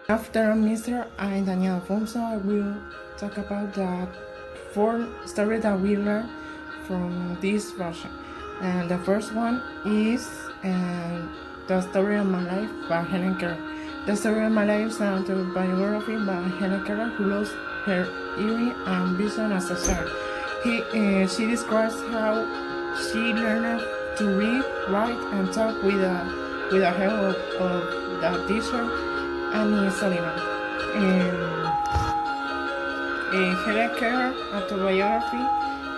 After Mr. I, Daniel Alfonso, I will talk about the 4 stories that we learned from this version. And the first one is The Story of My Life by Helen Keller. The Story of My Life is an autobiography by Helen Keller, who lost her hearing and vision as a child. She describes how she learned to read, write, and talk with the help of the teacher Annie Sullivan. Helen Keller autobiography.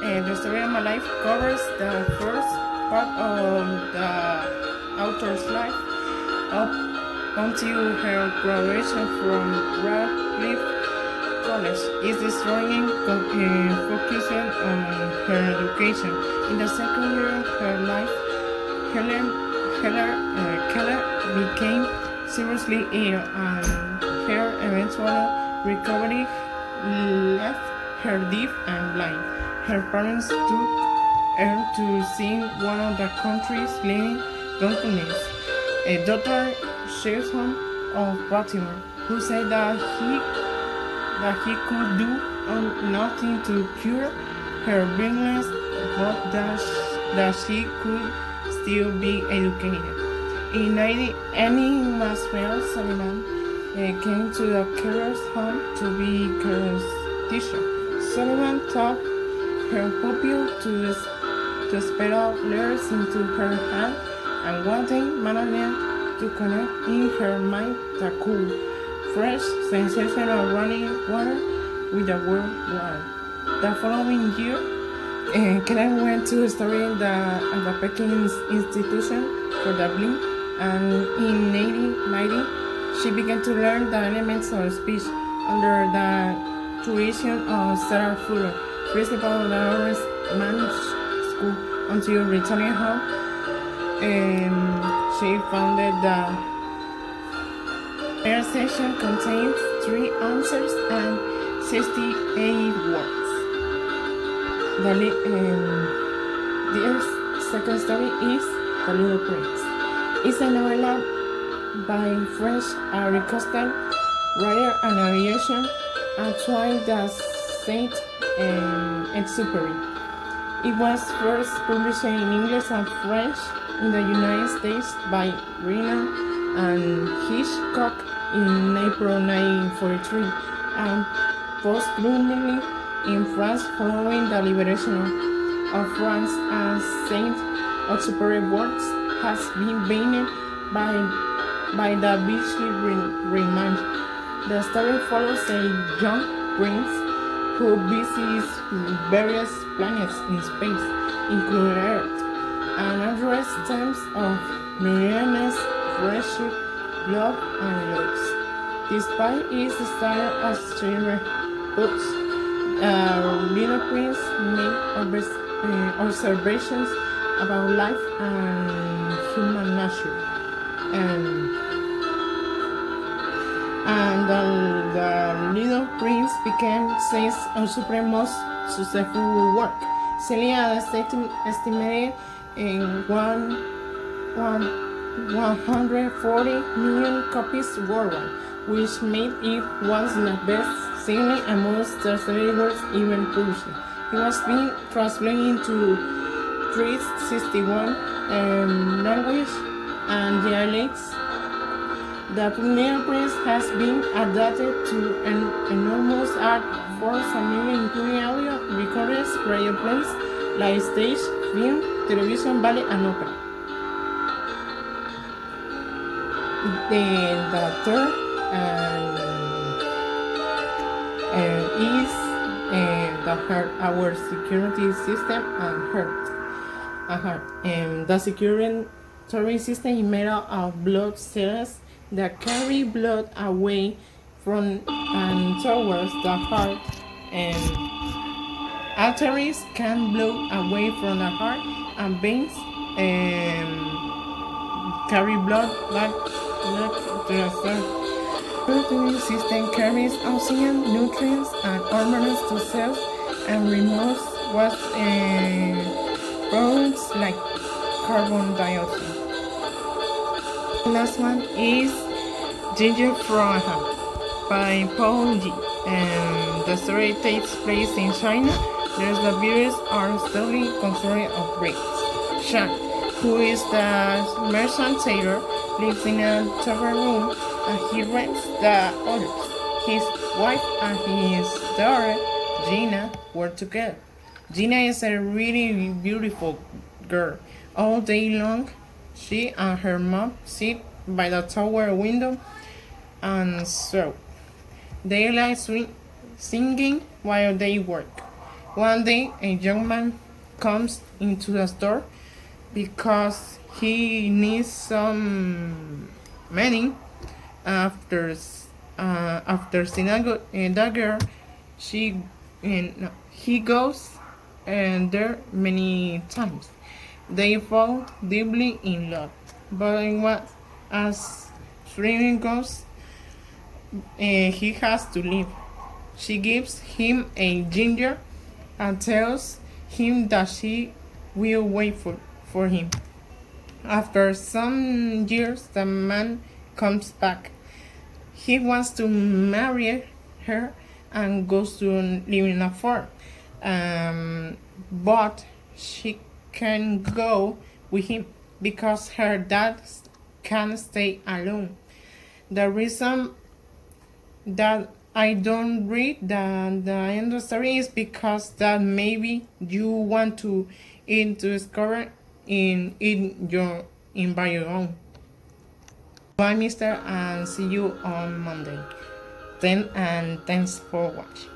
The Story of My Life covers the first part of the author's life up until her graduation from Radcliffe College. Is destroying focusing on her education. In the second year of her life, Keller became seriously ill, and her eventual recovery left her deaf and blind. Her parents took her to see one of the country's leading dentists, Dr. Sheffield of Baltimore, who said that he could do nothing to cure her blindness, but that she could still be educated. In 1980, Annie Maxwell Sullivan came to the Keller's home to be Keller's teacher. Sullivan taught her pupil to spell out letters into her hand, and one day managed to connect in her mind the cool, fresh sensation of running water with the word water. The following year, Keller went to study at the Peking Institution for the Blind, and in 1890, she began to learn the elements of speech under the tuition of Sarah Fuller, principal of the Orange Man's School, until returning home. She founded the air session contains 3 answers and 68 words. The second story is The Little Prince. It's a novella by French Aristotle, writer and aviation, Antoine de Saint-Exupéry. It was first published in English and French in the United States by Renan and Hitchcock in April 1943, and posthumously in France following the liberation of France, and Saint-Exupéry works has been banned by the Vichy regime. The story follows a young prince who visits various planets in space, including Earth, and addresses themes of loneliness, friendship, love, and loss. Despite its style as children's books, Little Prince makes observations about life and human nature. And the Little Prince became Saint-Exupéry's most successful work, selling estimated in 140 million copies worldwide, which made it one of the best-selling and most translated works ever published. It has been translated into 361 languages and dialects. The Little Prince has been adapted to an enormous art form familiar, including audio recordings, radio plays, live stage, film, television, ballet, and opera. The third is the heart, our security system, and heart. The security system is made up of blood cells that carry blood away from and towards the heart, and arteries can blow away from the heart, and veins carry blood back to the cell. The circulatory system carries oxygen, nutrients, and hormones to cells and removes products like carbon dioxide. The last one is ginger from a ham. by Paul G. And the story takes place in China. There's the viewers are slowly concerned of race. Shan, who is the merchant tailor, lives in a tavern room and he rents the others. His wife and his daughter, Gina, work together. Gina is a really beautiful girl. All day long, she and her mom sit by the tower window and sew. They like singing while they work. One day, a young man comes into the store because he needs some money. After seeing that girl, no, he goes and there many times. They fall deeply in love. But as streaming goes, he has to leave. She gives him a ginger and tells him that she will wait for him. After some years, the man comes back. He wants to marry her and goes to live in a farm. But she can go with him because her dad can't stay alone. The reason that I don't read the end of the story is because that maybe you want to discover by your own. Bye, Mister, and see you on Monday. Then and thanks for watching.